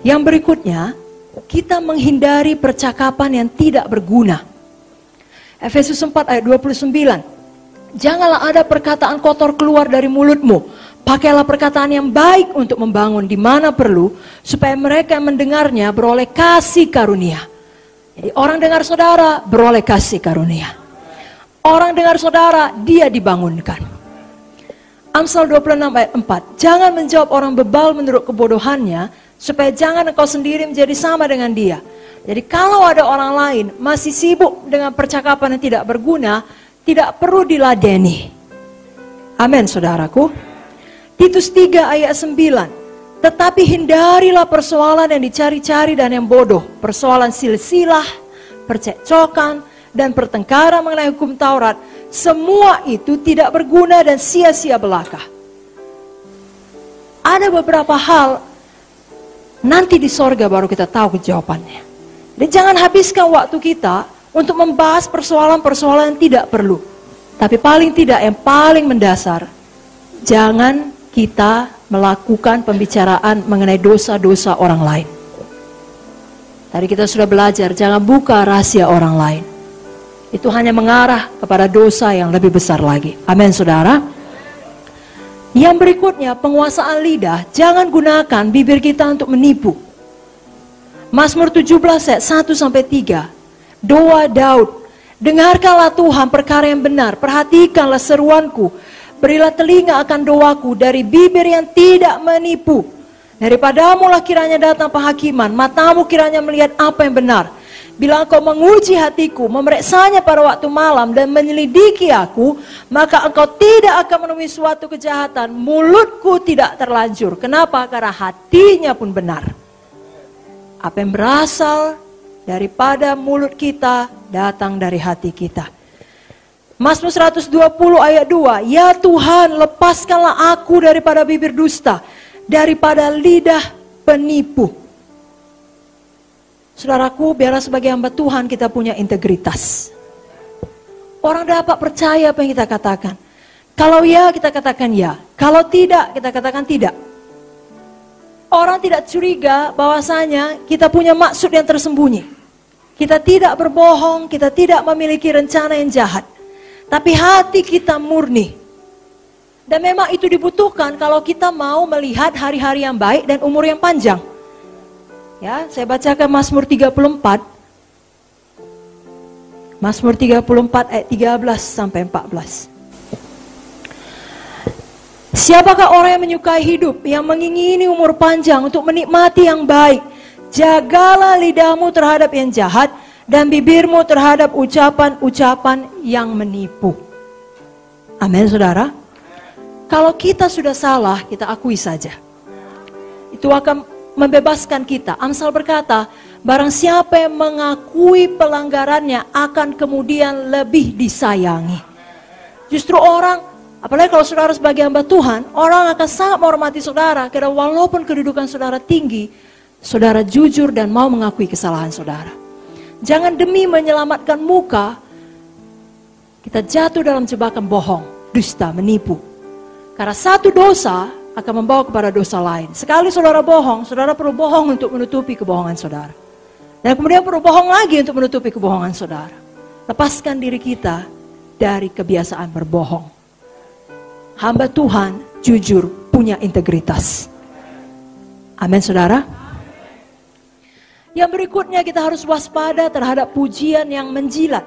Yang berikutnya, kita menghindari percakapan yang tidak berguna. Efesus 4 ayat 29. Janganlah ada perkataan kotor keluar dari mulutmu. Pakailah perkataan yang baik untuk membangun di mana perlu, supaya mereka yang mendengarnya beroleh kasih karunia. Jadi orang dengar saudara beroleh kasih karunia. Orang dengar saudara, dia dibangunkan. Amsal 26 ayat 4. Jangan menjawab orang bebal menurut kebodohannya, supaya jangan engkau sendiri menjadi sama dengan dia. Jadi kalau ada orang lain masih sibuk dengan percakapan yang tidak berguna, tidak perlu diladeni. Amin, saudaraku. Titus 3 ayat 9. Tetapi hindarilah persoalan yang dicari-cari dan yang bodoh. Persoalan silsilah, percekcokan, dan pertengkaran mengenai hukum Taurat. Semua itu tidak berguna dan sia-sia belaka. Ada beberapa hal nanti di sorga baru kita tahu jawabannya. Dan jangan habiskan waktu kita untuk membahas persoalan-persoalan yang tidak perlu. Tapi paling tidak yang paling mendasar, jangan kita melakukan pembicaraan mengenai dosa-dosa orang lain. Tadi kita sudah belajar, jangan buka rahasia orang lain. Itu hanya mengarah kepada dosa yang lebih besar lagi. Amin, saudara. Yang berikutnya, penguasaan lidah. Jangan gunakan bibir kita untuk menipu. Mazmur 17 ayat 1-3. Doa Daud. Dengarkanlah Tuhan perkara yang benar. Perhatikanlah seruanku. Berilah telinga akan doaku dari bibir yang tidak menipu. Daripadamu lah kiranya datang penghakiman. Matamu kiranya melihat apa yang benar. Bila engkau menguji hatiku, memeriksanya pada waktu malam dan menyelidiki aku, maka engkau tidak akan menemui suatu kejahatan. Mulutku tidak terlanjur. Kenapa? Karena hatinya pun benar. Apa yang berasal daripada mulut kita datang dari hati kita. Mazmur 120 ayat 2. Ya Tuhan, lepaskanlah aku daripada bibir dusta, daripada lidah penipu. Saudaraku, biarlah sebagai hamba Tuhan kita punya integritas. Orang dapat percaya apa yang kita katakan. Kalau ya, kita katakan ya. Kalau tidak, kita katakan tidak. Orang tidak curiga bahwasanya kita punya maksud yang tersembunyi. Kita tidak berbohong, kita tidak memiliki rencana yang jahat. Tapi hati kita murni. Dan memang itu dibutuhkan kalau kita mau melihat hari-hari yang baik dan umur yang panjang. Ya, saya bacakan Mazmur 34. Mazmur 34 ayat 13-14. Siapakah orang yang menyukai hidup, yang mengingini umur panjang untuk menikmati yang baik? Jagalah lidahmu terhadap yang jahat dan bibirmu terhadap ucapan-ucapan yang menipu. Amin, saudara. Kalau kita sudah salah, kita akui saja. Itu akan membebaskan kita. Amsal berkata, barang siapa yang mengakui pelanggarannya akan kemudian lebih disayangi. Justru orang, apalagi kalau saudara sebagai hamba Tuhan, orang akan sangat menghormati saudara. Karena walaupun kedudukan saudara tinggi, saudara jujur dan mau mengakui kesalahan saudara. Jangan demi menyelamatkan muka, kita jatuh dalam jebakan bohong, dusta, menipu. Karena satu dosa akan membawa kepada dosa lain. Sekali saudara bohong, saudara perlu bohong untuk menutupi kebohongan saudara. Dan kemudian perlu bohong lagi untuk menutupi kebohongan saudara. Lepaskan diri kita dari kebiasaan berbohong. Hamba Tuhan jujur, punya integritas. Amin, saudara. Yang berikutnya kita harus waspada terhadap pujian yang menjilat.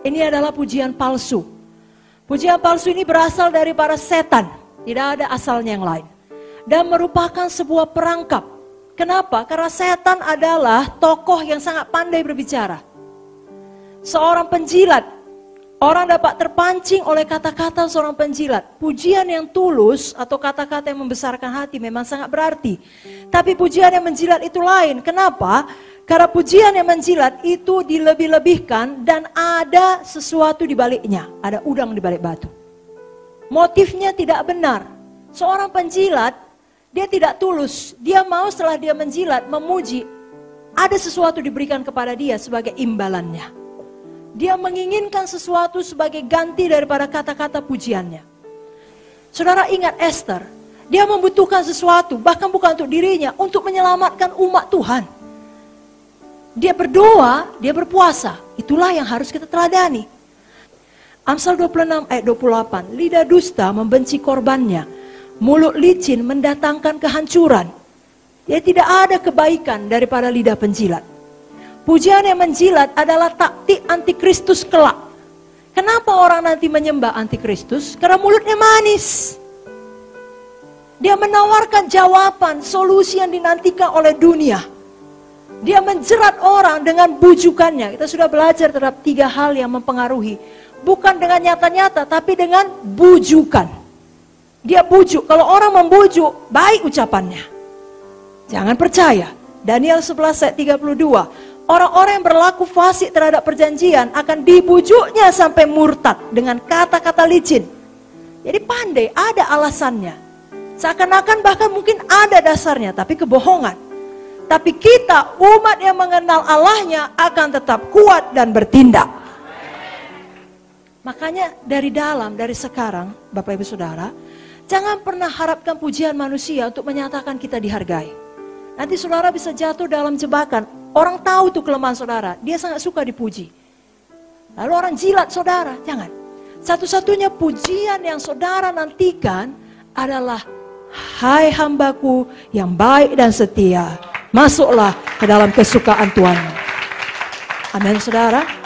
Ini adalah pujian palsu. Pujian palsu ini berasal dari para setan. Tidak ada asalnya yang lain. Dan merupakan sebuah perangkap. Kenapa? Karena setan adalah tokoh yang sangat pandai berbicara. Seorang penjilat. Orang dapat terpancing oleh kata-kata seorang penjilat. Pujian yang tulus atau kata-kata yang membesarkan hati memang sangat berarti. Tapi pujian yang menjilat itu lain. Kenapa? Karena pujian yang menjilat itu dilebih-lebihkan dan ada sesuatu di baliknya. Ada udang di balik batu. Motifnya tidak benar. Seorang penjilat, dia tidak tulus. Dia mau setelah dia menjilat, memuji. Ada sesuatu diberikan kepada dia sebagai imbalannya. Dia menginginkan sesuatu sebagai ganti daripada kata-kata pujiannya. Saudara ingat Esther. Dia membutuhkan sesuatu, bahkan bukan untuk dirinya, untuk menyelamatkan umat Tuhan. Dia berdoa, dia berpuasa. Itulah yang harus kita teladani. Amsal 26 ayat 28, lidah dusta membenci korbannya, mulut licin mendatangkan kehancuran. Ya, tidak ada kebaikan daripada lidah penjilat. Pujian yang menjilat adalah taktik antikristus kelak. Kenapa orang nanti menyembah antikristus? Karena mulutnya manis. Dia menawarkan jawaban, solusi yang dinantikan oleh dunia. Dia menjerat orang dengan bujukannya. Kita sudah belajar terhadap 3 hal yang mempengaruhi. Bukan dengan nyata-nyata, tapi dengan bujukan. Dia bujuk. Kalau orang membujuk, baik ucapannya. Jangan percaya. Daniel 11 ayat 32. Orang-orang yang berlaku fasik terhadap perjanjian akan dibujuknya sampai murtad dengan kata-kata licin. Jadi pandai, ada alasannya. Seakan-akan bahkan mungkin ada dasarnya, tapi kebohongan. Tapi kita, umat yang mengenal Allahnya, akan tetap kuat dan bertindak. Makanya dari dalam, dari sekarang, Bapak Ibu Saudara, jangan pernah harapkan pujian manusia untuk menyatakan kita dihargai. Nanti saudara bisa jatuh dalam jebakan. Orang tahu tuh kelemahan saudara, dia sangat suka dipuji. Lalu orang jilat saudara, jangan. Satu-satunya pujian yang saudara nantikan adalah, hai hambaku yang baik dan setia, masuklah ke dalam kesukaan Tuhan. Amin saudara.